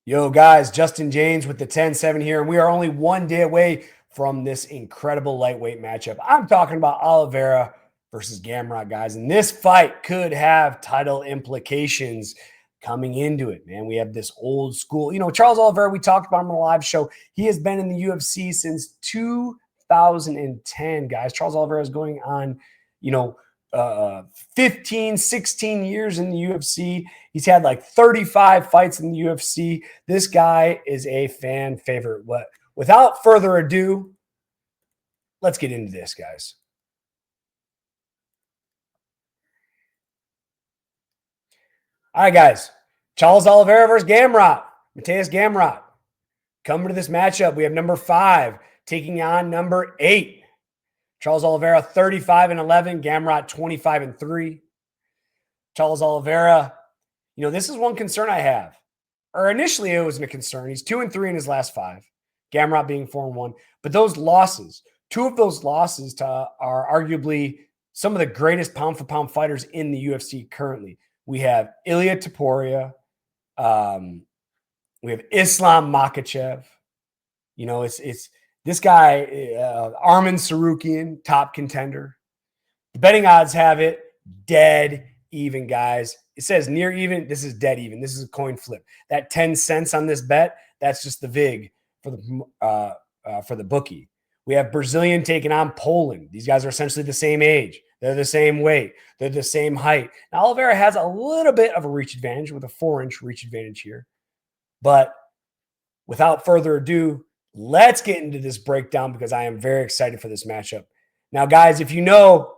Yo, guys, Justin Jaynes with the 10-7 here, and we are only one day away from this incredible lightweight matchup. I'm talking about Oliveira versus Gamrot, guys, and this fight could have title implications coming into it, man. We have this old school, Charles Oliveira, we talked about him on the live show. He has been in the UFC since 2010, guys. Charles Oliveira is going on, 15, 16 years in the UFC. He's had like 35 fights in the UFC. This guy is a fan favorite. Without further ado, let's get into this, guys. All right, guys. Charles Oliveira versus Gamrot. Mateusz Gamrot. Coming to this matchup, we have number 5 taking on number 8. Charles Oliveira 35-11, Gamrot 25-3. Charles Oliveira, this is one concern I have. Or initially it wasn't a concern. He's 2-3 in his last 5. Gamrot being 4-1. But those losses, 2 of those losses are arguably some of the greatest pound-for-pound fighters in the UFC currently. We have Ilia Topuria. We have Islam Makhachev. It's this guy, Arman Tsarukyan, top contender. The betting odds have it dead even, guys. It says near even. This is dead even. This is a coin flip. That 10 cents on this bet, that's just the vig for the bookie. We have Brazilian taking on Poland. These guys are essentially the same age. They're the same weight. They're the same height. Now, Oliveira has a little bit of a reach advantage with a 4-inch reach advantage here. But without further ado, let's get into this breakdown because I am very excited for this matchup. Now, guys, if you know,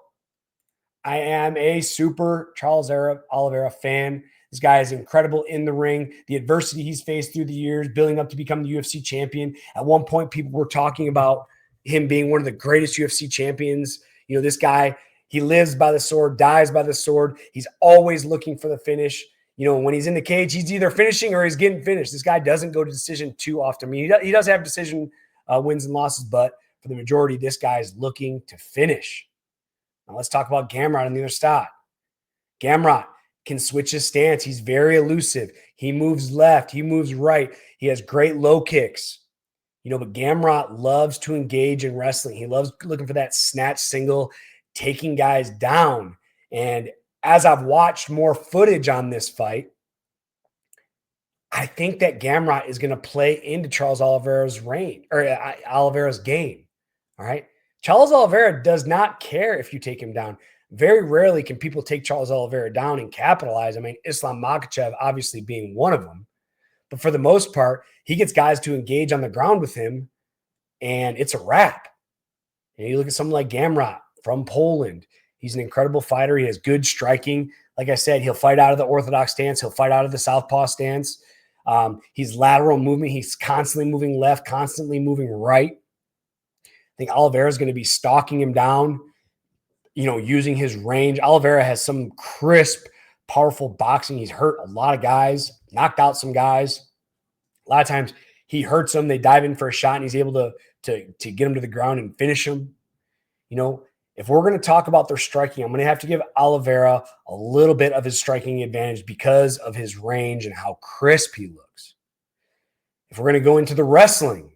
I am a super Charles Oliveira fan. This guy is incredible in the ring. The adversity he's faced through the years, building up to become the UFC champion. At one point, people were talking about him being one of the greatest UFC champions. This guy, he lives by the sword, dies by the sword. He's always looking for the finish. When he's in the cage, he's either finishing or he's getting finished. This guy doesn't go to decision too often. I mean, he does have decision wins and losses, but for the majority, this guy is looking to finish. Now let's talk about Gamrot on the other side. Gamrot can switch his stance. He's very elusive. He moves left. He moves right. He has great low kicks. But Gamrot loves to engage in wrestling. He loves looking for that snatch single, taking guys down. And as I've watched more footage on this fight, I think that Gamrot is going to play into Charles Oliveira's range or Oliveira's game. All right. Charles Oliveira does not care if you take him down. Very rarely can people take Charles Oliveira down and capitalize. I mean, Islam Makhachev obviously being one of them. But for the most part, he gets guys to engage on the ground with him, and it's a wrap. And you look at someone like Gamrot from Poland. He's an incredible fighter. He has good striking. Like I said, he'll fight out of the orthodox stance. He'll fight out of the southpaw stance. He's lateral movement. He's constantly moving left, constantly moving right. I think Oliveira is going to be stalking him down, using his range. Oliveira has some crisp, powerful boxing. He's hurt a lot of guys, knocked out some guys. A lot of times he hurts them. They dive in for a shot, and he's able to get them to the ground and finish them. If we're going to talk about their striking, I'm going to have to give Oliveira a little bit of his striking advantage because of his range and how crisp he looks. If we're going to go into the wrestling,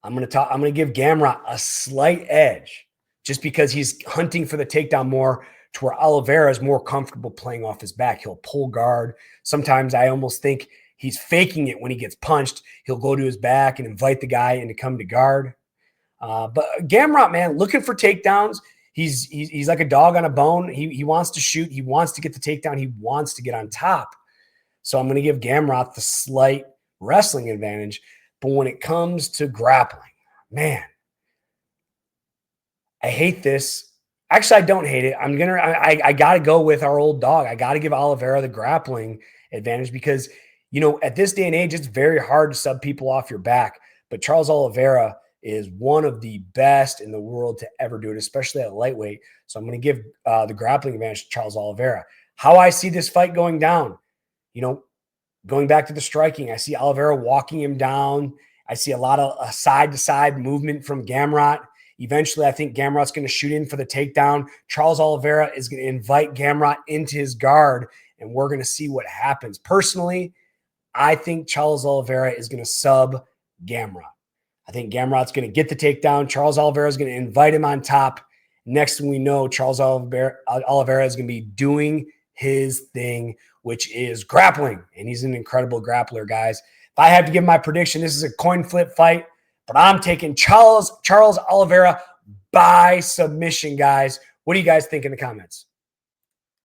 I'm going to give Gamrot a slight edge just because he's hunting for the takedown more, to where Oliveira is more comfortable playing off his back. He'll pull guard. Sometimes I almost think he's faking it when he gets punched. He'll go to his back and invite the guy in to come to guard. But Gamrot, man, looking for takedowns. He's like a dog on a bone. He wants to shoot. He wants to get the takedown. He wants to get on top. So I'm going to give Gamrot the slight wrestling advantage. But when it comes to grappling, man, I hate this. Actually, I don't hate it. I got to go with our old dog. I got to give Oliveira the grappling advantage because, at this day and age, it's very hard to sub people off your back. But Charles Oliveira is one of the best in the world to ever do it, especially at lightweight. So I'm going to give the grappling advantage to Charles Oliveira. How I see this fight going down, going back to the striking, I see Oliveira walking him down. I see a lot of side-to-side movement from Gamrot. Eventually, I think Gamrot's going to shoot in for the takedown. Charles Oliveira is going to invite Gamrot into his guard, and we're going to see what happens. Personally, I think Charles Oliveira is going to sub Gamrot. I think Gamrot's going to get the takedown. Charles Oliveira is going to invite him on top. Next thing we know, Charles Oliveira is going to be doing his thing, which is grappling. And he's an incredible grappler, guys. If I have to give my prediction, this is a coin flip fight, but I'm taking Charles Oliveira by submission, guys. What do you guys think in the comments?